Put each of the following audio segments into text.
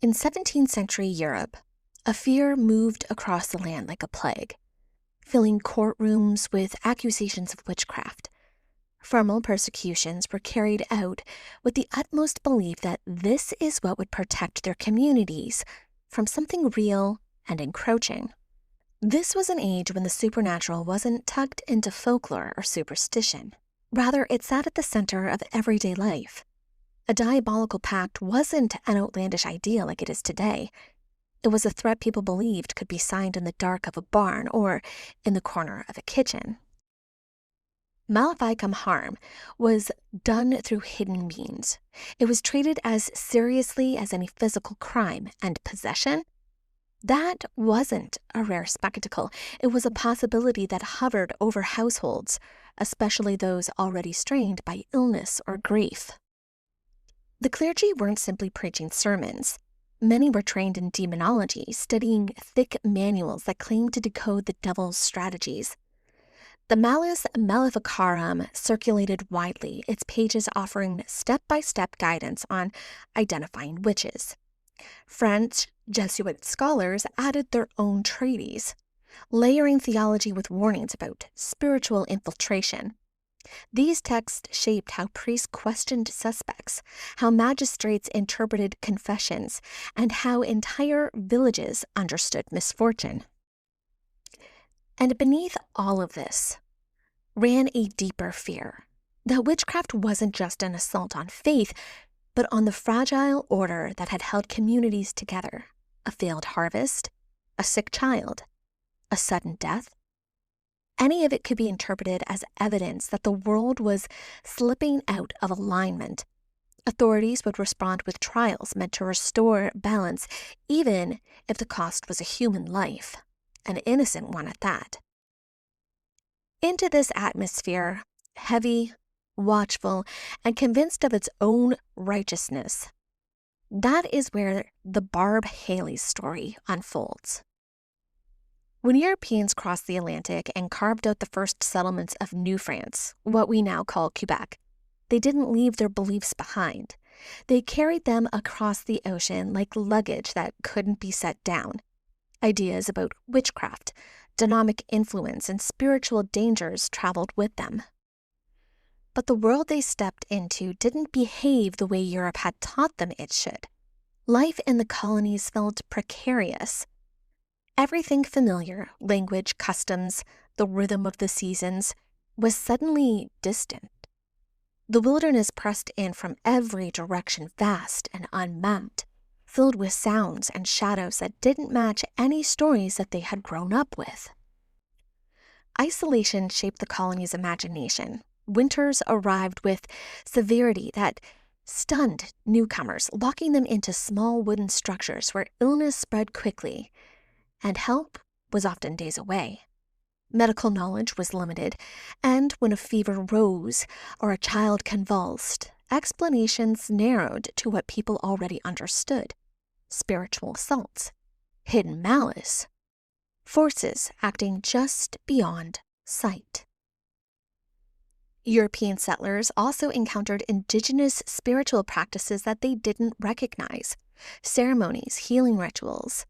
In 17th century Europe, a fear moved across the land like a plague, filling courtrooms with accusations of witchcraft. Formal persecutions were carried out with the utmost belief that this is what would protect their communities from something real and encroaching. This was an age when the supernatural wasn't tucked into folklore or superstition. Rather, it sat at the center of everyday life. A diabolical pact wasn't an outlandish idea like it is today. It was a threat people believed could be signed in the dark of a barn or in the corner of a kitchen. Maleficum harm was done through hidden means. It was treated as seriously as any physical crime, and possession? That wasn't a rare spectacle. It was a possibility that hovered over households, especially those already strained by illness or grief. The clergy weren't simply preaching sermons. Many were trained in demonology, studying thick manuals that claimed to decode the devil's strategies. The Malleus Maleficarum circulated widely, its pages offering step-by-step guidance on identifying witches. French Jesuit scholars added their own treatise, layering theology with warnings about spiritual infiltration. These texts shaped how priests questioned suspects, how magistrates interpreted confessions, and how entire villages understood misfortune. And beneath all of this ran a deeper fear that witchcraft wasn't just an assault on faith, but on the fragile order that had held communities together. A failed harvest, a sick child, a sudden death. Any of it could be interpreted as evidence that the world was slipping out of alignment. Authorities would respond with trials meant to restore balance, even if the cost was a human life, an innocent one at that. Into this atmosphere, heavy, watchful, and convinced of its own righteousness, that is where the Barbe Hallay story unfolds. When Europeans crossed the Atlantic and carved out the first settlements of New France, what we now call Quebec, they didn't leave their beliefs behind. They carried them across the ocean like luggage that couldn't be set down. Ideas about witchcraft, demonic influence, and spiritual dangers traveled with them. But the world they stepped into didn't behave the way Europe had taught them it should. Life in the colonies felt precarious. Everything familiar, language, customs, the rhythm of the seasons, was suddenly distant. The wilderness pressed in from every direction, vast and unmapped, filled with sounds and shadows that didn't match any stories that they had grown up with. Isolation shaped the colony's imagination. Winters arrived with severity that stunned newcomers, locking them into small wooden structures where illness spread quickly, and help was often days away. Medical knowledge was limited, and when a fever rose or a child convulsed, explanations narrowed to what people already understood: spiritual assaults, hidden malice, forces acting just beyond sight. European settlers also encountered indigenous spiritual practices that they didn't recognize, ceremonies, healing rituals,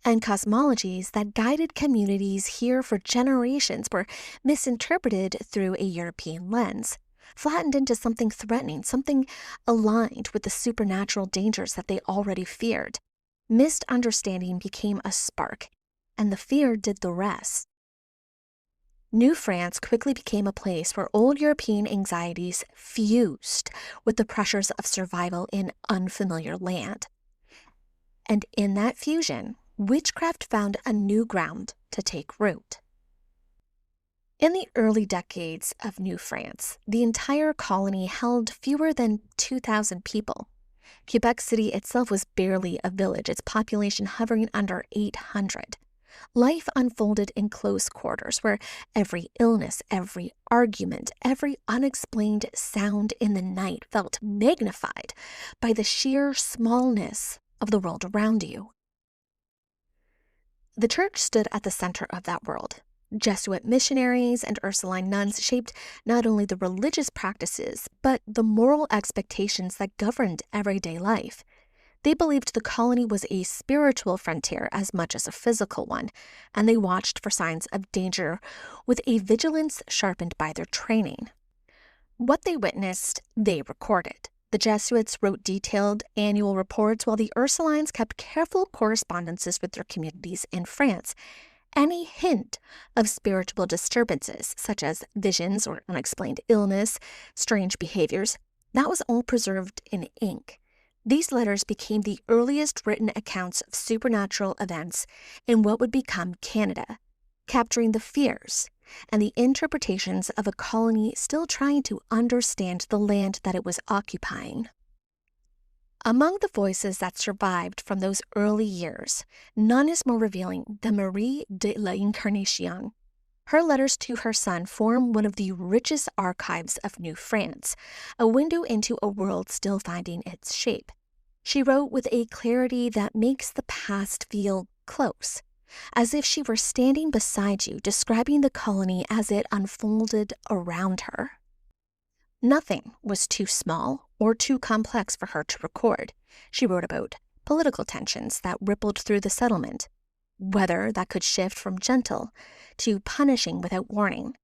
and cosmologies that guided communities here for generations were misinterpreted through a European lens, flattened into something threatening, something aligned with the supernatural dangers that they already feared. Misunderstanding became a spark, and the fear did the rest. New France quickly became a place where old European anxieties fused with the pressures of survival in unfamiliar land. And in that fusion, witchcraft found a new ground to take root. In the early decades of New France, the entire colony held fewer than 2,000 people. Quebec City itself was barely a village, its population hovering under 800. Life unfolded in close quarters, where every illness, every argument, every unexplained sound in the night felt magnified by the sheer smallness of the world around you. The church stood at the center of that world. Jesuit missionaries and Ursuline nuns shaped not only the religious practices, but the moral expectations that governed everyday life. They believed the colony was a spiritual frontier as much as a physical one, and they watched for signs of danger with a vigilance sharpened by their training. What they witnessed, they recorded. The Jesuits wrote detailed annual reports while the Ursulines kept careful correspondences with their communities in France. Any hint of spiritual disturbances, such as visions or unexplained illness, strange behaviors, that was all preserved in ink. These letters became the earliest written accounts of supernatural events in what would become Canada, capturing the fears and the interpretations of a colony still trying to understand the land that it was occupying. Among the voices that survived from those early years, none is more revealing than Marie de l'Incarnation. Her letters to her son form one of the richest archives of New France, a window into a world still finding its shape. She wrote with a clarity that makes the past feel close, as if she were standing beside you, describing the colony as it unfolded around her. Nothing was too small or too complex for her to record. She wrote about political tensions that rippled through the settlement, weather that could shift from gentle to punishing without warning,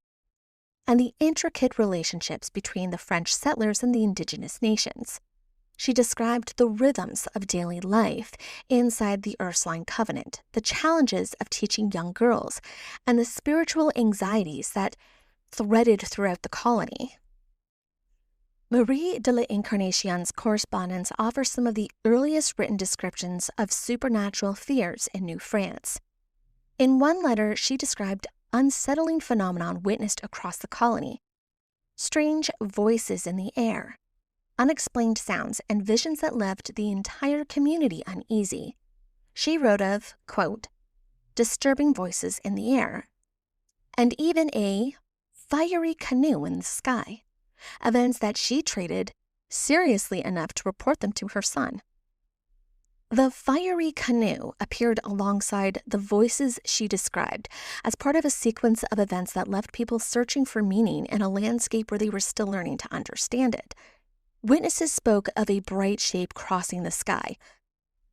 and the intricate relationships between the French settlers and the indigenous nations. She described the rhythms of daily life inside the Ursuline Covenant, the challenges of teaching young girls, and the spiritual anxieties that threaded throughout the colony. Marie de l'Incarnation's correspondence offers some of the earliest written descriptions of supernatural fears in New France. In one letter, she described unsettling phenomenon witnessed across the colony: strange voices in the air, unexplained sounds, and visions that left the entire community uneasy. She wrote of, quote, disturbing voices in the air, and even a fiery canoe in the sky, events that she treated seriously enough to report them to her son. The fiery canoe appeared alongside the voices she described as part of a sequence of events that left people searching for meaning in a landscape where they were still learning to understand it. Witnesses spoke of a bright shape crossing the sky.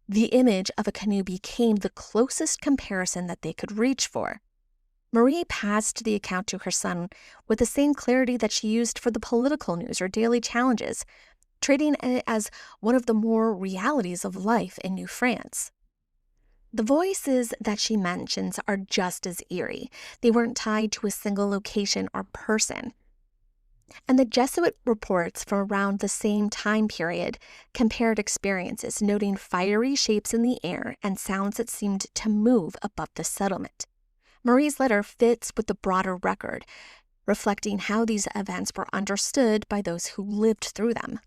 The image of a canoe became the closest comparison that they could reach for. Marie passed the account to her son with the same clarity that she used for the political news or daily challenges, treating it as one of the more realities of life in New France. The voices that she mentions are just as eerie. They weren't tied to a single location or person. And the Jesuit reports from around the same time period compared experiences, noting fiery shapes in the air and sounds that seemed to move above the settlement. Marie's letter fits with the broader record, reflecting how these events were understood by those who lived through them.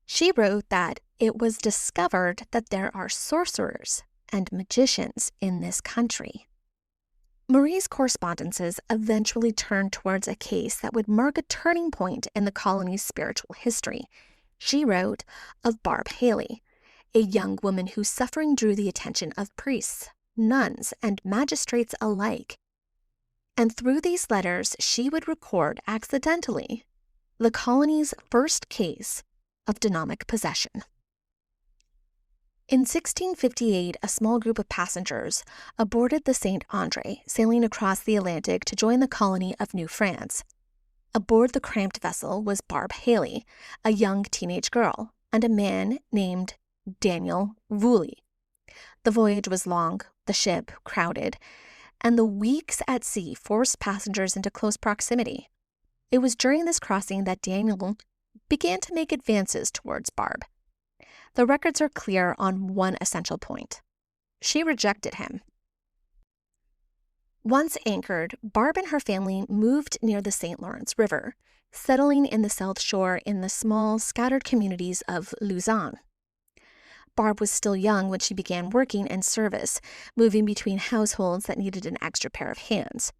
She wrote that it was discovered that there are sorcerers and magicians in this country. Marie's correspondences eventually turned towards a case that would mark a turning point in the colony's spiritual history. She wrote of Barbe Hallay, a young woman whose suffering drew the attention of priests, nuns, and magistrates alike. And through these letters, she would record accidentally the colony's first case of demonic possession. In 1658, a small group of passengers aborted the St. Andre, sailing across the Atlantic to join the colony of New France. Aboard the cramped vessel was Barbe Hallay, a young teenage girl, and a man named Daniel Woolley. The voyage was long, the ship crowded, and the weeks at sea forced passengers into close proximity. It was during this crossing that Daniel began to make advances towards Barbe. The records are clear on one essential point. She rejected him. Once anchored, Barbe and her family moved near the St. Lawrence River, settling in the South Shore in the small, scattered communities of Lausanne. Barbe was still young when she began working in service, moving between households that needed an extra pair of hands.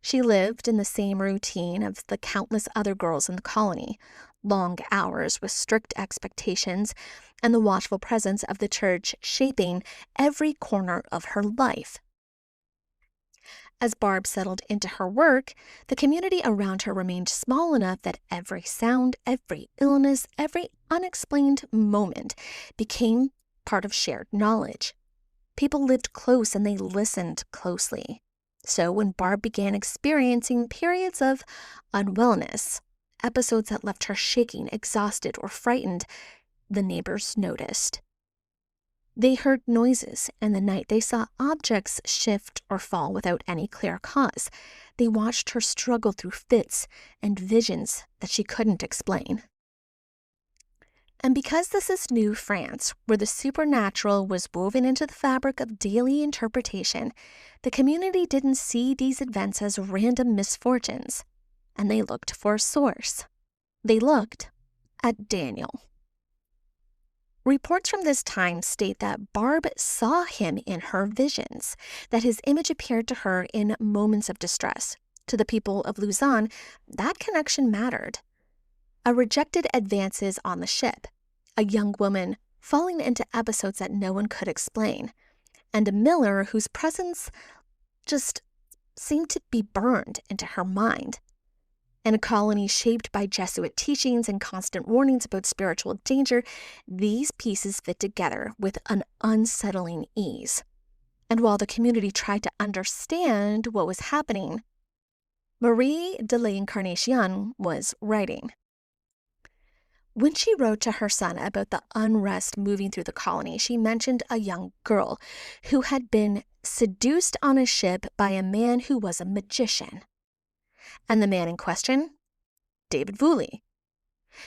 She lived in the same routine of the countless other girls in the colony: long hours with strict expectations, and the watchful presence of the church shaping every corner of her life. As Barbe settled into her work, the community around her remained small enough that every sound, every illness, every unexplained moment became part of shared knowledge. People lived close and they listened closely. So when Barb began experiencing periods of unwellness, episodes that left her shaking, exhausted, or frightened, the neighbors noticed. They heard noises in the night. They saw objects shift or fall without any clear cause. They watched her struggle through fits and visions that she couldn't explain. And because this is New France, where the supernatural was woven into the fabric of daily interpretation, the community didn't see these events as random misfortunes, and they looked for a source. They looked at Daniel. Reports from this time state that Barbe saw him in her visions, that his image appeared to her in moments of distress. To the people of Luzon, that connection mattered. A rejected advances on the ship, a young woman falling into episodes that no one could explain, and a miller whose presence just seemed to be burned into her mind. In a colony shaped by Jesuit teachings and constant warnings about spiritual danger, these pieces fit together with an unsettling ease. And while the community tried to understand what was happening, Marie de l'Incarnation was writing. When she wrote to her son about the unrest moving through the colony, she mentioned a young girl who had been seduced on a ship by a man who was a magician. And the man in question? David Vouly.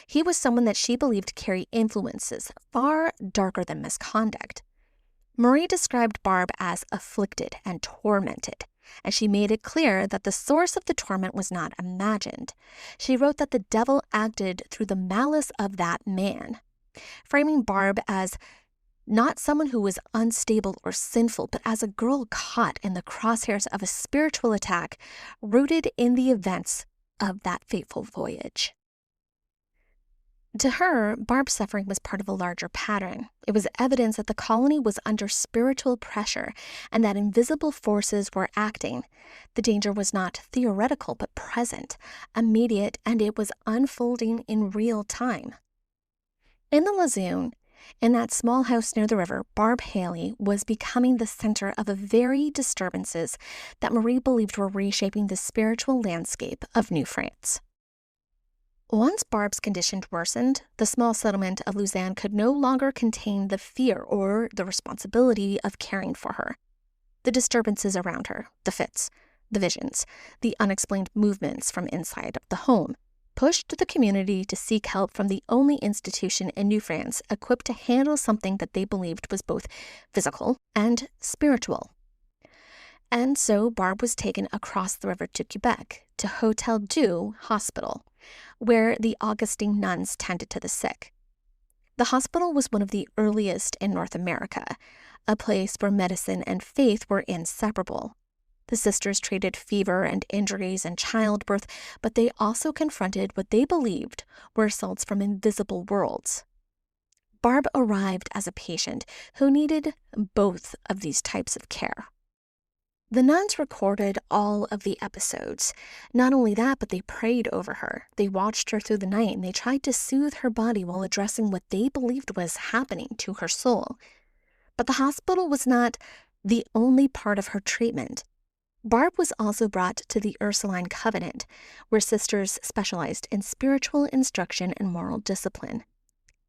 He was someone that she believed carried influences far darker than misconduct. Marie described Barbe as afflicted and tormented, and she made it clear that the source of the torment was not imagined. She wrote that the devil acted through the malice of that man, framing Barbe as not someone who was unstable or sinful, but as a girl caught in the crosshairs of a spiritual attack rooted in the events of that fateful voyage. To her, Barbe's suffering was part of a larger pattern. It was evidence that the colony was under spiritual pressure and that invisible forces were acting. The danger was not theoretical, but present, immediate, and it was unfolding in real time. In the lagoon, in that small house near the river, Barbe Hallay was becoming the center of a very disturbances that Marie believed were reshaping the spiritual landscape of New France. Once Barbe's condition worsened, the small settlement of Luzon could no longer contain the fear or the responsibility of caring for her. The disturbances around her, the fits, the visions, the unexplained movements from inside the home, pushed the community to seek help from the only institution in New France equipped to handle something that they believed was both physical and spiritual. And so Barbe was taken across the river to Quebec, to Hotel Dieu Hospital, where the Augustine nuns tended to the sick. The hospital was one of the earliest in North America, a place where medicine and faith were inseparable. The sisters treated fever and injuries and childbirth, but they also confronted what they believed were assaults from invisible worlds. Barbe arrived as a patient who needed both of these types of care. The nuns recorded all of the episodes. Not only that, but they prayed over her. They watched her through the night, and they tried to soothe her body while addressing what they believed was happening to her soul. But the hospital was not the only part of her treatment. Barbe was also brought to the Ursuline Convent, where sisters specialized in spiritual instruction and moral discipline.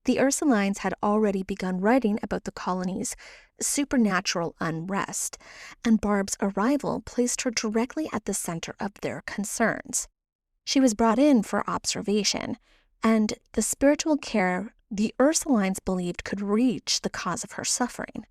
The Ursulines had already begun writing about the colony's supernatural unrest, and Barbe's arrival placed her directly at the center of their concerns. She was brought in for observation, and the spiritual care the Ursulines believed could reach the cause of her suffering.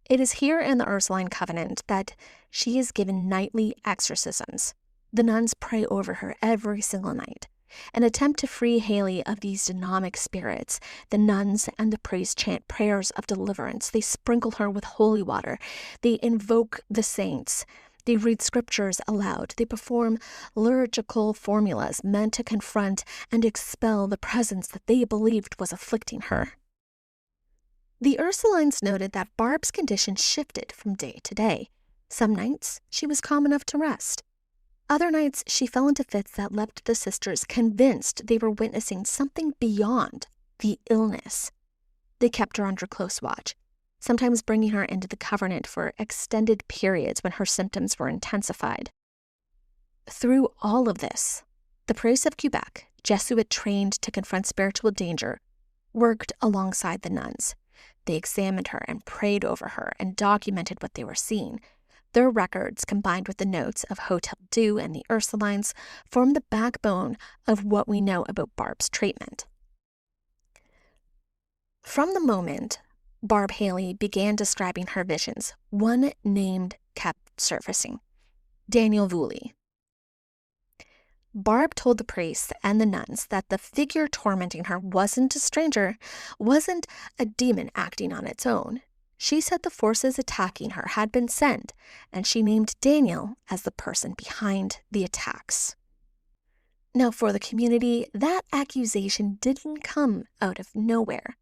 It is here in the Ursuline Convent that she is given nightly exorcisms. The nuns pray over her every single night. An attempt to free Halle of these demonic spirits, the nuns and the priests chant prayers of deliverance. They sprinkle her with holy water. They invoke the saints. They read scriptures aloud. They perform liturgical formulas meant to confront and expel the presence that they believed was afflicting her. The Ursulines noted that Barbe's condition shifted from day to day. Some nights, she was calm enough to rest. Other nights, she fell into fits that left the sisters convinced they were witnessing something beyond the illness. They kept her under close watch, sometimes bringing her into the covenant for extended periods when her symptoms were intensified. Through all of this, the priests of Quebec, Jesuit trained to confront spiritual danger, worked alongside the nuns. They examined her and prayed over her and documented what they were seeing. Their records, combined with the notes of Hotel Dieu and the Ursulines, form the backbone of what we know about Barbe's treatment. From the moment Barbe Hallay began describing her visions, one name kept surfacing: Daniel Woolley. Barbe told the priests and the nuns that the figure tormenting her wasn't a stranger, wasn't a demon acting on its own. She said the forces attacking her had been sent, and she named Daniel as the person behind the attacks. Now, for the community, that accusation didn't come out of nowhere.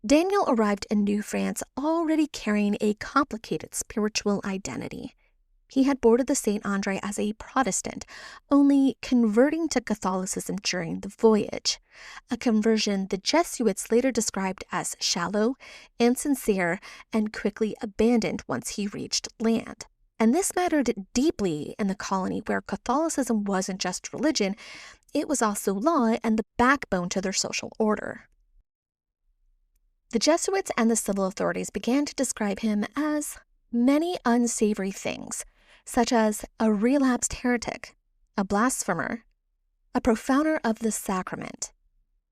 Daniel arrived in New France already carrying a complicated spiritual identity. He had boarded the St. Andre as a Protestant, only converting to Catholicism during the voyage, a conversion the Jesuits later described as shallow, insincere, and quickly abandoned once he reached land. And this mattered deeply in the colony where Catholicism wasn't just religion, it was also law and the backbone to their social order. The Jesuits and the civil authorities began to describe him as many unsavory things, such as a relapsed heretic, a blasphemer, a profouner of the sacrament.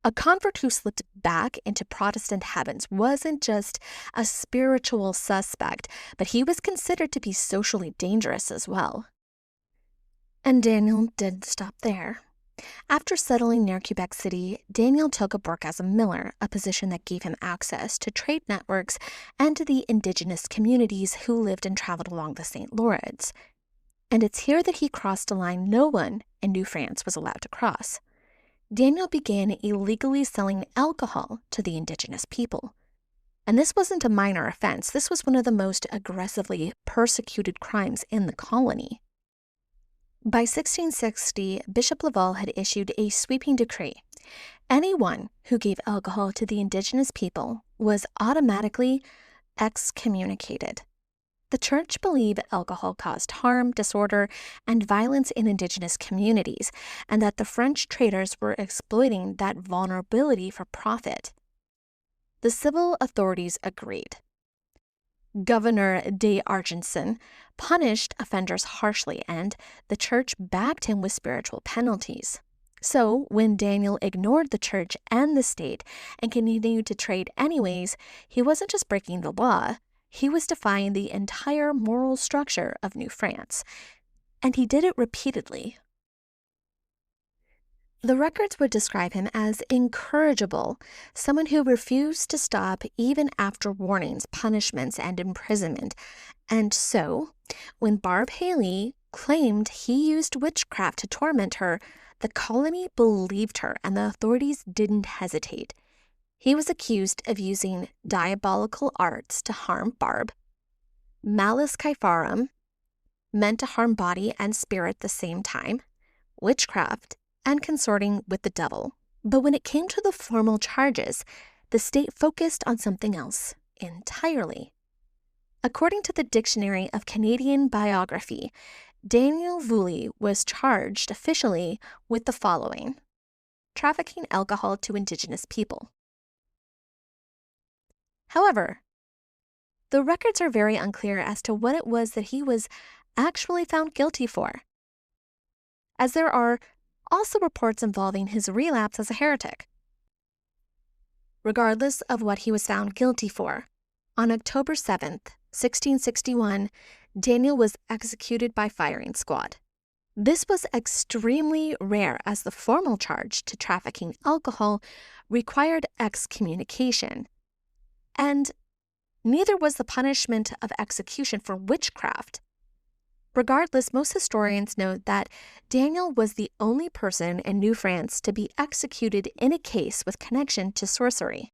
A convert who slipped back into Protestant habits wasn't just a spiritual suspect, but he was considered to be socially dangerous as well. And Daniel didn't stop there. After settling near Quebec City, Daniel took up work as a miller, a position that gave him access to trade networks and to the indigenous communities who lived and traveled along the St. Lawrence. And it's here that he crossed a line no one in New France was allowed to cross. Daniel began illegally selling alcohol to the indigenous people. And this wasn't a minor offense. This was one of the most aggressively persecuted crimes in the colony. By 1660, Bishop Laval had issued a sweeping decree. Anyone who gave alcohol to the indigenous people was automatically excommunicated. The church believed alcohol caused harm, disorder, and violence in indigenous communities, and that the French traders were exploiting that vulnerability for profit. The civil authorities agreed. Governor de Argenson punished offenders harshly, and the church backed him with spiritual penalties. So, when Daniel ignored the church and the state and continued to trade anyways, he wasn't just breaking the law, he was defying the entire moral structure of New France. And he did it repeatedly. The records would describe him as incorrigible, someone who refused to stop even after warnings, punishments, and imprisonment. And so, when Barbe Hallay claimed he used witchcraft to torment her, the colony believed her and the authorities didn't hesitate. He was accused of using diabolical arts to harm Barbe, malus caephararum, meant to harm body and spirit at the same time, witchcraft, and consorting with the devil. But when it came to the formal charges, the state focused on something else entirely. According to the Dictionary of Canadian Biography, Daniel Woolley was charged officially with the following: trafficking alcohol to indigenous people. However, the records are very unclear as to what it was that he was actually found guilty for, as there are also reports involving his relapse as a heretic. Regardless of what he was found guilty for, on October 7th, 1661, Daniel was executed by firing squad. This was extremely rare, as the formal charge to trafficking alcohol required excommunication, and neither was the punishment of execution for witchcraft. Regardless, most historians note that Daniel was the only person in New France to be executed in a case with connection to sorcery.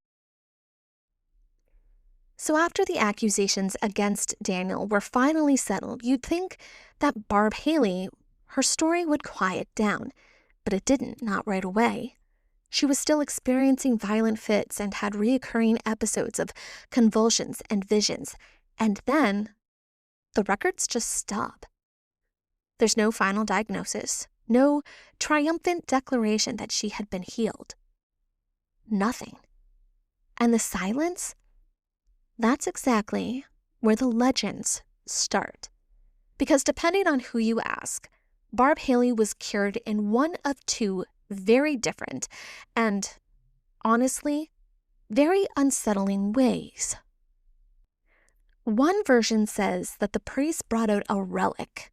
So after the accusations against Daniel were finally settled, you'd think that Barbe Hallay, her story would quiet down, but it didn't, not right away. She was still experiencing violent fits and had reoccurring episodes of convulsions and visions. And then the records just stop. There's no final diagnosis, no triumphant declaration that she had been healed. Nothing. And the silence? That's exactly where the legends start. Because depending on who you ask, Barbe Hallay was cured in one of two very different and, honestly, very unsettling ways. One version says that the priest brought out a relic,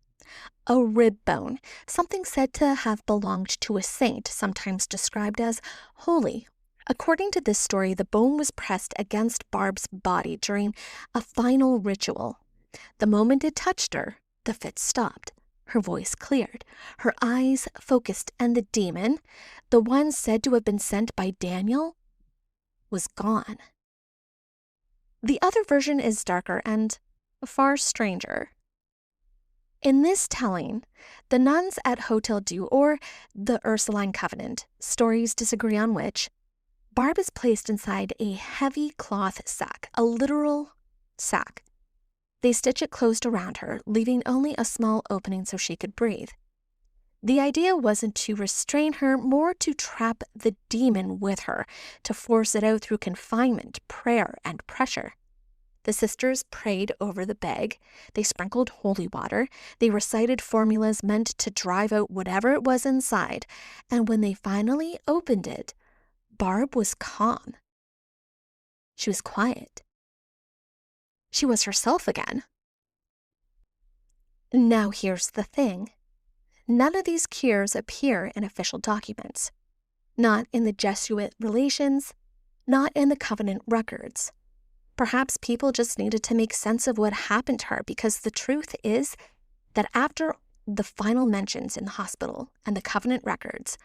a rib bone, something said to have belonged to a saint, sometimes described as holy. According to this story, the bone was pressed against Barbe's body during a final ritual. The moment it touched her, the fit stopped. Her voice cleared, her eyes focused, and the demon, the one said to have been sent by Daniel, was gone. The other version is darker and far stranger. In this telling, the nuns at Hotel Dieu, or the Ursuline Convent, stories disagree on which, Barbe is placed inside a heavy cloth sack, a literal sack. They stitch it closed around her, leaving only a small opening so she could breathe. The idea wasn't to restrain her, more to trap the demon with her, to force it out through confinement, prayer, and pressure. The sisters prayed over the bag, they sprinkled holy water, they recited formulas meant to drive out whatever it was inside, and when they finally opened it, Barbe was calm. She was quiet. She was herself again. Now here's the thing. None of these cures appear in official documents. Not in the Jesuit relations, not in the Covenant records. Perhaps people just needed to make sense of what happened to her, because the truth is that after the final mentions in the hospital and the Covenant records,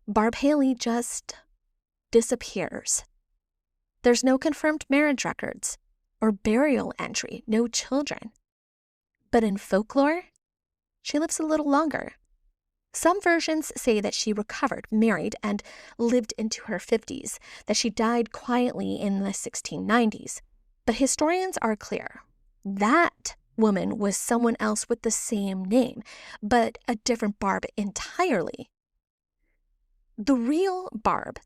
Barbe Hallay just disappears. There's no confirmed marriage records or burial entry, no children. But in folklore, she lives a little longer. Some versions say that she recovered, married, and lived into her 50s, that she died quietly in the 1690s. But historians are clear. That woman was someone else with the same name, but a different Barbe entirely. The real Barbe,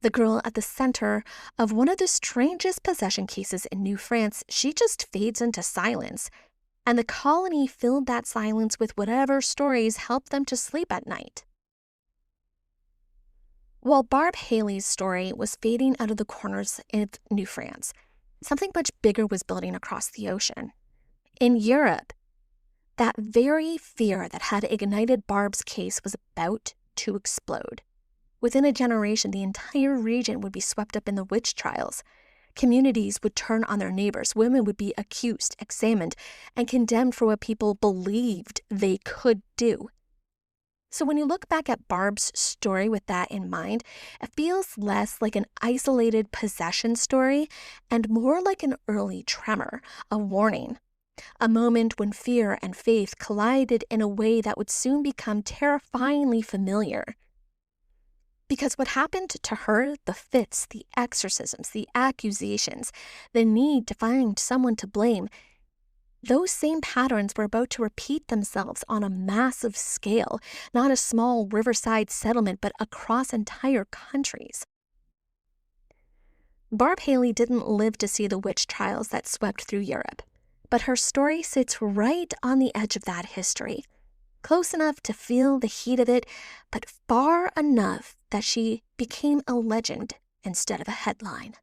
the girl at the center of one of the strangest possession cases in New France, she just fades into silence. And the colony filled that silence with whatever stories helped them to sleep at night. While Barbe Hallay's story was fading out of the corners of New France, something much bigger was building across the ocean. In Europe, that very fear that had ignited Barbe's case was about to explode. Within a generation, the entire region would be swept up in the witch trials. Communities would turn on their neighbors. Women would be accused, examined, and condemned for what people believed they could do. So when you look back at Barbe's story with that in mind, it feels less like an isolated possession story and more like an early tremor, a warning, a moment when fear and faith collided in a way that would soon become terrifyingly familiar. Because what happened to her, the fits, the exorcisms, the accusations, the need to find someone to blame, those same patterns were about to repeat themselves on a massive scale, not a small riverside settlement, but across entire countries. Barbe Hallay didn't live to see the witch trials that swept through Europe, but her story sits right on the edge of that history, close enough to feel the heat of it, but far enough that she became a legend instead of a headline.